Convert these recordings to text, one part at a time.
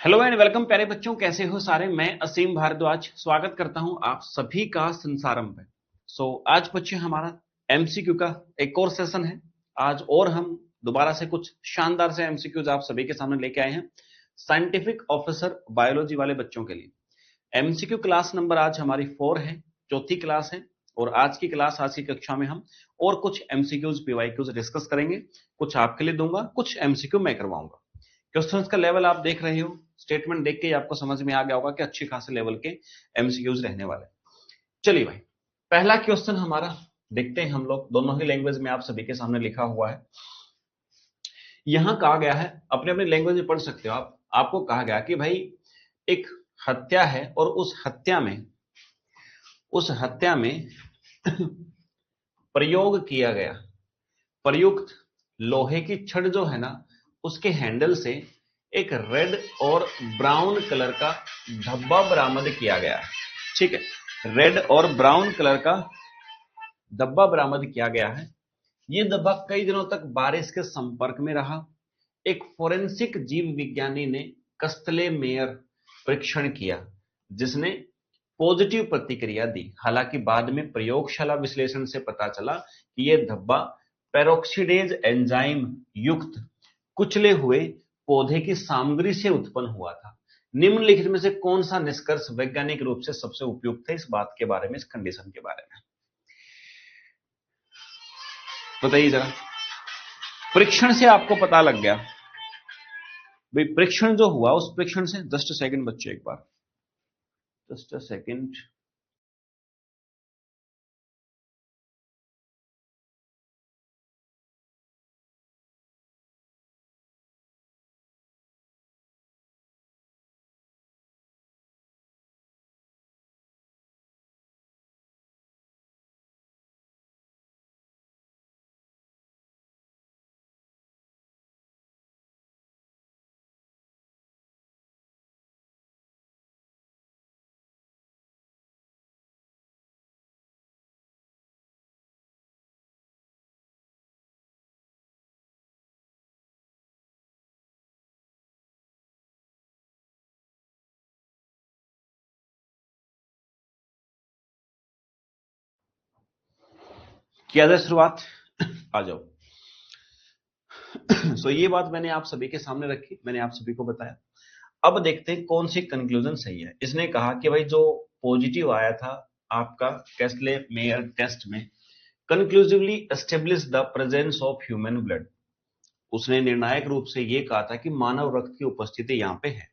Hello and welcome प्यारे बच्चों, कैसे हो सारे। मैं असीम भारद्वाज स्वागत करता हूं आप सभी का संसारम पे। आज बच्चे हमारा एमसीक्यू का एक और सेशन है आज, और हम दोबारा से कुछ शानदार से एमसीक्यूज आप सभी के सामने लेके आए हैं साइंटिफिक ऑफिसर बायोलॉजी वाले बच्चों के लिए। एमसीक्यू क्लास नंबर आज हमारी 4 है, चौथी क्लास है। और आज की क्लास, आज की कक्षा में हम और कुछ एमसीक्यूज पीवाईक्यूज डिस्कस करेंगे। कुछ आपके लिए दूंगा, कुछ एमसीक्यू मैं करवाऊंगा। क्वेश्चंस का लेवल आप देख रहे हो, स्टेटमेंट देख के ही आपको समझ में आ गया होगा कि अच्छी खासे लेवल के एमसीक्यूज रहने वाले। चलिए भाई, पहला क्वेश्चन हमारा देखते हैं हम लोग, दोनों ही लैंग्वेज में आप सभी के सामने लिखा हुआ है। यहां कहा गया है, अपने अपने लैंग्वेज में पढ़ सकते हो आप। आपको कहा गया कि भाई एक हत्या है और उस हत्या में प्रयोग किया गया, प्रयुक्त लोहे की छड़ जो है ना, उसके हैंडल से एक रेड और ब्राउन कलर का धब्बा बरामद किया गया है। ठीक है, रेड और ब्राउन कलर का धब्बा बरामद किया गया है। यह धब्बा कई दिनों तक बारिश के संपर्क में रहा। एक फोरेंसिक जीव विज्ञानी ने कस्तले मेयर परीक्षण किया, जिसने पॉजिटिव प्रतिक्रिया दी। हालांकि बाद में प्रयोगशाला विश्लेषण से पता चला कि यह धब्बा पेरोक्सीडेज एंजाइम युक्त कुचले हुए पौधे की सामग्री से उत्पन्न हुआ था। निम्नलिखित में से कौन सा निष्कर्ष वैज्ञानिक रूप से सबसे उपयुक्त है इस बात के बारे में, इस कंडीशन के बारे में बताइए जरा। परीक्षण से आपको पता लग गया भाई, परीक्षण जो हुआ उस परीक्षण से, जस्ट सेकंड बच्चे, एक बार जस्ट अ सेकंड। किया जाए शुरुआत, आ जाओ। ये बात मैंने आप सभी के सामने रखी, मैंने आप सभी को बताया। अब देखते हैं कौन सी कंक्लूजन सही है। इसने कहा कि भाई जो पॉजिटिव आया था आपका कैस्ले मेयर टेस्ट में, conclusively establish the presence of human blood. उसने निर्णायक रूप से यह कहा था कि मानव रक्त की उपस्थिति यहां पे है।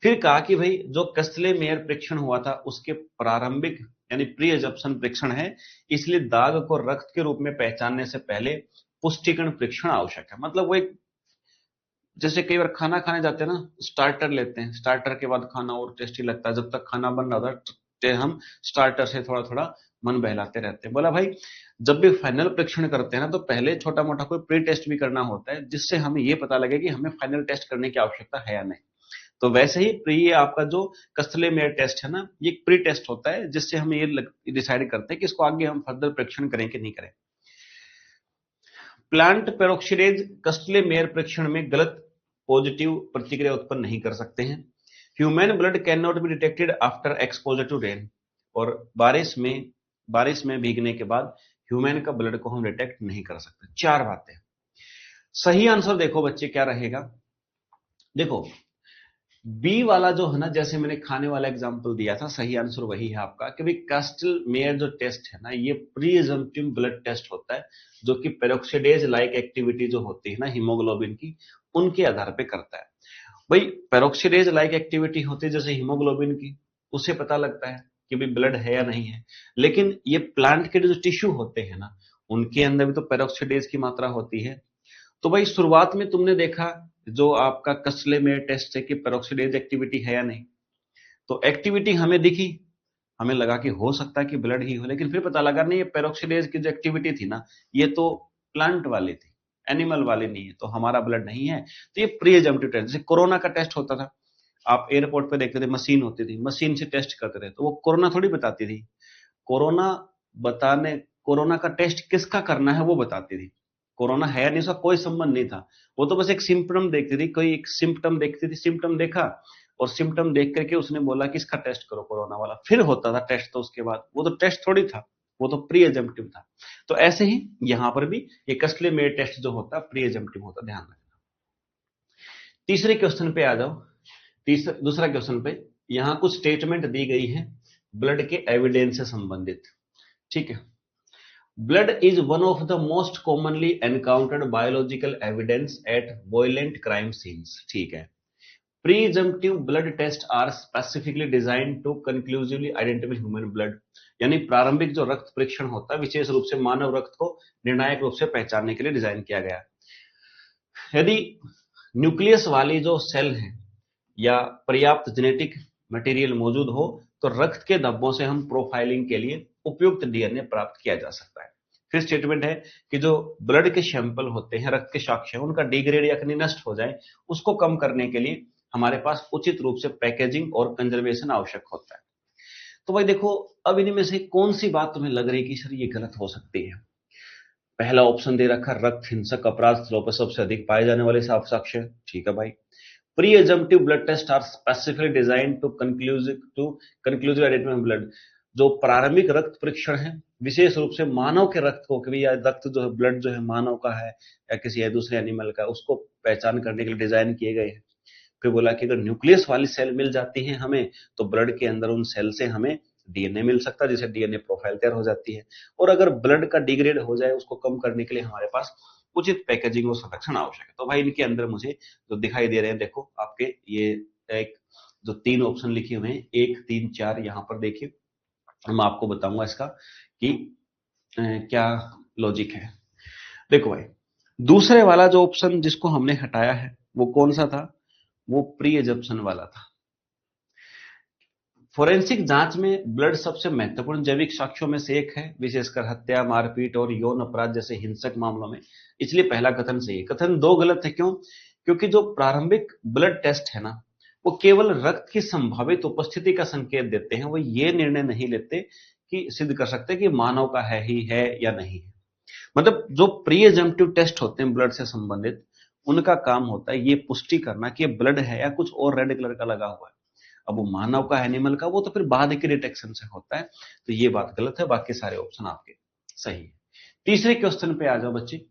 फिर कहा कि भाई जो कस्ले मेयर परीक्षण हुआ था उसके प्रारंभिक यानी प्री एजप्शन परीक्षण है, इसलिए दाग को रक्त के रूप में पहचानने से पहले पुष्टिकरण परीक्षण आवश्यक है। मतलब वो एक, जैसे कई बार खाना खाने जाते हैं ना, स्टार्टर लेते हैं, स्टार्टर के बाद खाना और टेस्टी लगता है। जब तक खाना बन रहा था हम स्टार्टर से थोड़ा थोड़ा मन बहलाते रहते हैं। बोला भाई जब भी फाइनल परीक्षण करते हैं ना, तो पहले छोटा मोटा कोई प्री टेस्ट भी करना होता है, जिससे हमें ये पता लगे कि हमें फाइनल टेस्ट करने की आवश्यकता है या नहीं। तो वैसे ही ये आपका जो कस्टले मेयर टेस्ट है ना, ये एक प्री टेस्ट होता है, जिससे हम ये डिसाइड करते हैं कि इसको आगे हम फर्दर परीक्षण करें कि नहीं करें। प्लांट पेरोक्सीडेज कस्टले मेयर परीक्षण में गलत पॉजिटिव प्रतिक्रिया उत्पन्न नहीं कर सकते हैं। Human blood can not be detected after exposure to rain. और बारिश में भीगने के बाद ह्यूमन का ब्लड को हम डिटेक्ट नहीं कर सकते। चार बातें। सही आंसर देखो बच्चे क्या रहेगा। देखो बी वाला जो है ना, जैसे मैंने खाने वाला एग्जांपल दिया था, सही आंसर वही है आपका कि भाई कास्टल मेयर जो टेस्ट है ना, ये प्री ब्लड टेस्ट होता है, जो कि पेरोक्सीडेज लाइक एक्टिविटी जो होती है ना हीमोग्लोबिन की, उनके आधार पे करता है। भाई पेरोक्सीडेज लाइक एक्टिविटी होती है जैसे हीमोग्लोबिन की, उससे पता लगता है कि भाई ब्लड है या नहीं है। लेकिन ये प्लांट के जो टिश्यू होते हैं ना, उनके अंदर भी तो पेरोक्सीडेज की मात्रा होती है। तो भाई शुरुआत में तुमने देखा जो आपका कस्ले में टेस्ट है कि पेरोक्सीडेज एक्टिविटी है या नहीं, तो एक्टिविटी हमें दिखी, हमें लगा कि हो सकता है कि ब्लड ही हो। लेकिन फिर पता लगा नहीं, ये पेरोक्सीडेज की जो एक्टिविटी थी ना, ये तो प्लांट वाली थी, एनिमल वाली नहीं है, तो हमारा ब्लड नहीं है। तो ये प्री एजम्प्टिव टेस्ट, जैसे कोरोना का टेस्ट होता था, आप एयरपोर्ट पे देखते थे मशीन होती थी, मशीन से टेस्ट करते थे, तो वो कोरोना थोड़ी बताती थी। कोरोना बताने, कोरोना का टेस्ट किसका करना है वो बताती थी। कोरोना है या नहीं, उसका कोई संबंध नहीं था। वो तो बस एक सिम्टम देखती थी, कोई एक सिम्टम देखती थी, सिम्टम देखा और सिम्टम देख करके उसने बोला कि इसका टेस्ट करो कोरोना वाला, फिर होता था टेस्ट। तो उसके बाद वो तो टेस्ट थोड़ी था, वो तो प्री एजम्पटिव था। तो ऐसे ही यहां पर भी ये कस्टली मेड टेस्ट जो होता है प्री एजम्पटिव होता, ध्यान रखना। तीसरे क्वेश्चन पे आ जाओ। दूसरा क्वेश्चन पे यहां कुछ स्टेटमेंट दी गई है ब्लड के एविडेंस से संबंधित, ठीक है। Blood is one of the most commonly encountered biological evidence at violent crime scenes, ठीक है। Presumptive blood test are specifically designed to conclusively identify human blood, यानी प्रारंभिक जो रक्त परीक्षण होता है विशेष रूप से मानव रक्त को निर्णायक रूप से पहचानने के लिए डिजाइन किया गया। यदि न्यूक्लियस वाली जो सेल है या पर्याप्त जेनेटिक मटेरियल मौजूद हो तो रक्त के धब्बों से हम प्रोफाइलिंग के लिए उपयुक्त डीएनए प्राप्त किया जा सकता है। फिर स्टेटमेंट है कि जो ब्लड के सैंपल होते हैं, रक्त के साक्ष्य, उनका डिग्रेड या कहीं नष्ट हो जाए, उसको कम करने के लिए हमारे पास उचित रूप से पैकेजिंग और कंजर्वेशन आवश्यक होता है। तो भाई देखो, अब इनमें से कौन सी बात तुम्हें लग रही है कि सर ये गलत हो सकती है? पहला ऑप्शन दे रखा, रक्त हिंसक अपराध स्थलों पर सबसे अधिक पाए जाने वाले साक्ष्य, ठीक है भाई। Presumptive blood test are specifically designed to conclusive identify blood. जो प्रारंभिक रक्त परीक्षण है विशेष रूप से मानव के रक्त को, कि रक्त जो है, ब्लड जो है मानव का है या किसी दूसरे एनिमल का, उसको पहचान करने के लिए डिजाइन किए गए हैं। फिर बोला कि अगर न्यूक्लियस वाली सेल मिल जाती है हमें तो ब्लड के अंदर उन सेल से हमें डीएनए मिल सकता है, जिससे डीएनए प्रोफाइल तैयार हो जाती है। और अगर ब्लड का डिग्रेड हो जाए उसको कम करने के लिए हमारे पास उचित पैकेजिंग और संरक्षण आवश्यक है। तो भाई इनके अंदर मुझे जो दिखाई दे रहे हैं, देखो आपके ये एक जो 3 ऑप्शन लिखे हुए हैं, 1 3 4, यहां पर देखिए मैं आपको बताऊंगा इसका कि क्या लॉजिक है। देखो भाई, दूसरे वाला जो ऑप्शन जिसको हमने हटाया है वो कौन सा था? वो प्री एजम्पशन वाला था। फोरेंसिक जांच में ब्लड सबसे महत्वपूर्ण जैविक साक्ष्यों में से एक है, विशेषकर हत्या, मारपीट और यौन अपराध जैसे हिंसक मामलों में। इसलिए पहला कथन सही है। कथन 2 गलत है। क्यों? क्योंकि जो प्रारंभिक ब्लड टेस्ट है ना, वो केवल रक्त की संभावित उपस्थिति का संकेत देते हैं, वो ये निर्णय नहीं लेते कि सिद्ध कर सकते कि मानव का है ही है या नहीं है। मतलब जो प्री एजम्पटिव टेस्ट होते हैं ब्लड से संबंधित, उनका काम होता है ये पुष्टि करना कि ब्लड है या कुछ और रेड कलर का लगा हुआ है। अब वो मानव का, एनिमल का, वो तो फिर बाद के डिटेक्शन से होता है। तो ये बात गलत है, बाकी सारे ऑप्शन आपके सही है। तीसरे क्वेश्चन पे आ जाओ बच्चे।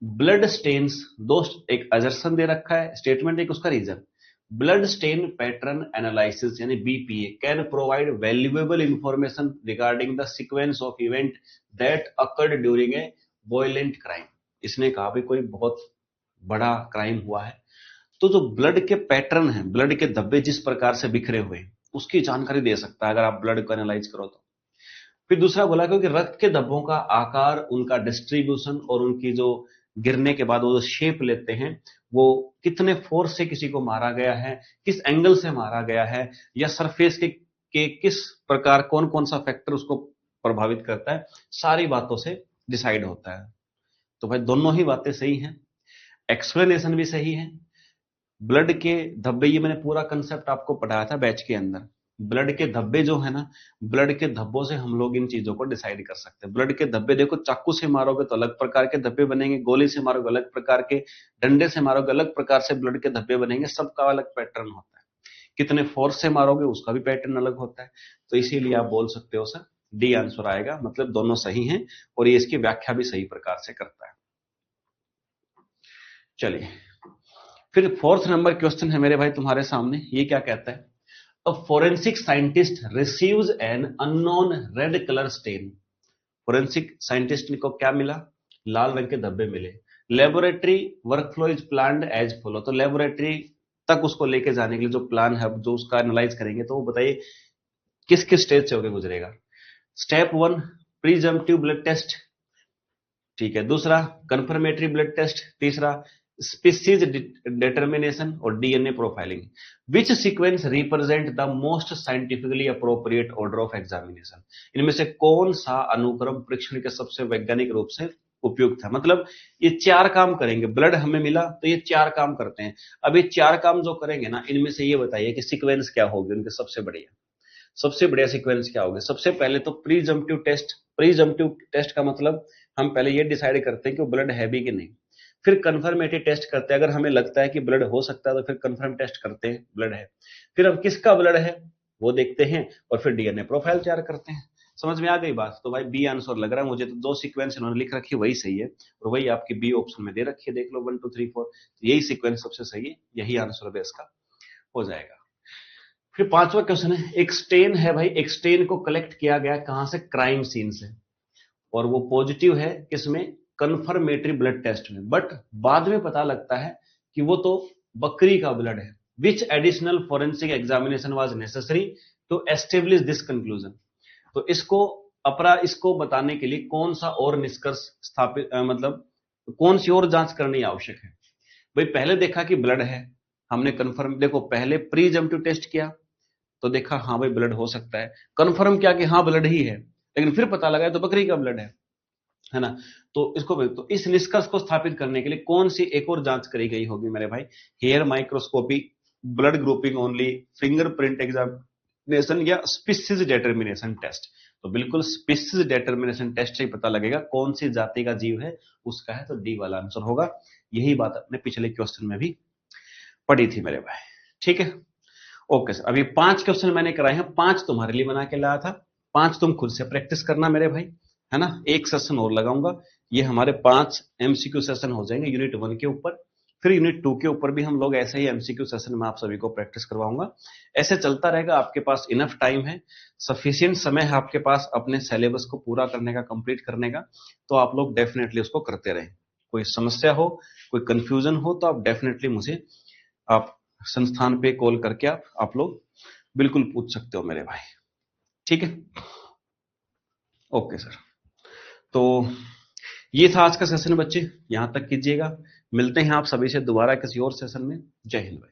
ब्लड स्टेन्स, दो एक अजर्सन दे रखा है स्टेटमेंट, एक उसका reason. Blood stain pattern analysis यानी BPA can provide valuable information regarding the sequence of event that occurred during a violent crime. इसने कहा भी कोई बहुत बड़ा क्राइम हुआ है तो जो ब्लड के पैटर्न है, ब्लड के धब्बे जिस प्रकार से बिखरे हुए हैं, उसकी जानकारी दे सकता है अगर आप ब्लड को एनालाइज करो तो। फिर दूसरा बोला क्योंकि रक्त के धब्बों का आकार, उनका डिस्ट्रीब्यूशन और उनकी जो गिरने के बाद वो जो शेप लेते हैं, वो कितने फोर्स से किसी को मारा गया है, किस एंगल से मारा गया है, या सरफेस के किस प्रकार, कौन कौन सा फैक्टर उसको प्रभावित करता है, सारी बातों से डिसाइड होता है। तो भाई दोनों ही बातें सही हैं, एक्सप्लेनेशन भी सही है। ब्लड के धब्बे, ये मैंने पूरा कंसेप्ट आपको पढ़ाया था बैच के अंदर। ब्लड के धब्बे जो है ना, ब्लड के धब्बों से हम लोग इन चीजों को डिसाइड कर सकते हैं। ब्लड के धब्बे देखो, चाकू से मारोगे तो अलग प्रकार के धब्बे बनेंगे, गोली से मारोगे अलग प्रकार के, डंडे से मारोगे अलग प्रकार से ब्लड के धब्बे बनेंगे, सबका अलग पैटर्न होता है। कितने फोर्स से मारोगे उसका भी पैटर्न अलग होता है। तो इसीलिए आप बोल सकते हो सर डी आंसर आएगा, मतलब दोनों सही हैं और ये इसकी व्याख्या भी सही प्रकार से करता है। चलिए फिर 4th नंबर क्वेश्चन है मेरे भाई तुम्हारे सामने। ये क्या कहता है? A forensic scientist receives an unknown red colour stain. Forensic scientist को क्या मिला? लाल रंग के धब्बे मिले। Laboratory workflow is planned as follow. तो लेबोरेटरी तक उसको लेके जाने के लिए जो प्लान है, जो उसका एनालाइज करेंगे, तो वो बताइए किस किस स्टेज से होकर गुजरेगा। स्टेप 1 प्रीजम्पटिव ब्लड टेस्ट, ठीक है। दूसरा कंफर्मेटरी ब्लड टेस्ट। तीसरा स्पीसीज डिटर्मिनेशन और DNA profiling. Which sequence represent the most scientifically appropriate order of examination. इनमें से कौन सा अनुक्रम परीक्षण के सबसे वैज्ञानिक रूप से उपयुक्त है? मतलब ये 4 काम करेंगे, ब्लड हमें मिला तो ये 4 काम करते हैं। अब ये 4 काम जो करेंगे ना, इनमें से ये बताइए कि सीक्वेंस क्या होगी उनके सबसे बढ़िया सीक्वेंस क्या होगी। सबसे पहले तो प्रीजम्पटिव टेस्ट। प्रीजम्पटिव टेस्ट का मतलब हम पहले ये डिसाइड करते हैं कि वो ब्लड है भी कि नहीं, फिर कन्फर्मेटरी टेस्ट करते हैं, अगर हमें लगता है कि ब्लड हो सकता है तो फिर कन्फर्म टेस्ट करते हैं ब्लड है, फिर अब किसका ब्लड है वो देखते हैं और फिर डीएनए प्रोफाइल तैयार करते हैं। समझ में आ गई बात? तो भाई बी आंसर लग रहा है मुझे, तो दो सीक्वेंस इन्होंने लिख रखी है वही सही है, और वही आपकी बी ऑप्शन में दे रखी है, देख लो 1 2 3 4, यही सीक्वेंस सबसे सही है, यही आंसर है इसका, हो जाएगा। फिर पांचवा क्वेश्चन है, एक स्टेन है भाई, एक स्टेन को कलेक्ट किया गया कहां से? क्राइम सीन से, और वो पॉजिटिव है किसमें? कंफर्मेटरी ब्लड टेस्ट में, बट बाद में पता लगता है कि वो तो बकरी का ब्लड है। Which additional forensic examination was necessary to establish this conclusion? तो इसको बताने के लिए कौन सा और निष्कर्ष स्थापित मतलब कौन सी और जांच करनी आवश्यक है? भाई पहले देखा कि ब्लड है, हमने कंफर्म, देखो पहले प्रीजम्पटिव टेस्ट किया तो देखा हाँ भाई ब्लड हो सकता है, कंफर्म किया कि हाँ ब्लड ही है, लेकिन फिर पता लगा तो बकरी का ब्लड है ना? तो इस निष्कर्ष को स्थापित करने के लिए कौन सी एक और जांच करी गई होगी मेरे भाई? Hair microscopy, blood grouping only, fingerprint examination या स्पीसीज डिटर्मिनेशन टेस्ट? तो बिल्कुल स्पीसीज डिटर्मिनेशन टेस्ट से ही पता लगेगा कौन सी जाति का जीव है उसका है, तो डी वाला आंसर होगा। यही बात अपने पिछले क्वेश्चन में भी पढ़ी थी मेरे भाई, ठीक है? ओके सर, अभी 5 क्वेश्चन मैंने कराए हैं, 5 तुम्हारे लिए बना के लाया था, 5 तुम खुद से प्रैक्टिस करना मेरे भाई, है ना? एक सेशन और लगाऊंगा, ये हमारे 5 एमसीक्यू सेशन हो जाएंगे यूनिट 1 के ऊपर, फिर यूनिट 2 के ऊपर भी हम लोग ऐसे ही एमसीक्यू सेशन में आप सभी को प्रैक्टिस करवाऊंगा। ऐसे चलता रहेगा, आपके पास इनफ टाइम है, सफिशियंट समय है आपके पास अपने सिलेबस को पूरा करने का, कंप्लीट करने का, तो आप लोग डेफिनेटली उसको करते रहें। कोई समस्या हो, कोई कंफ्यूजन हो तो आप डेफिनेटली मुझे आप संस्थान पे कॉल करके आप लोग बिल्कुल पूछ सकते हो मेरे भाई, ठीक है? ओके सर, तो ये था आज का सेशन बच्चे, यहां तक कीजिएगा, मिलते हैं आप सभी से दोबारा किसी और सेशन में। जय हिंद भाई।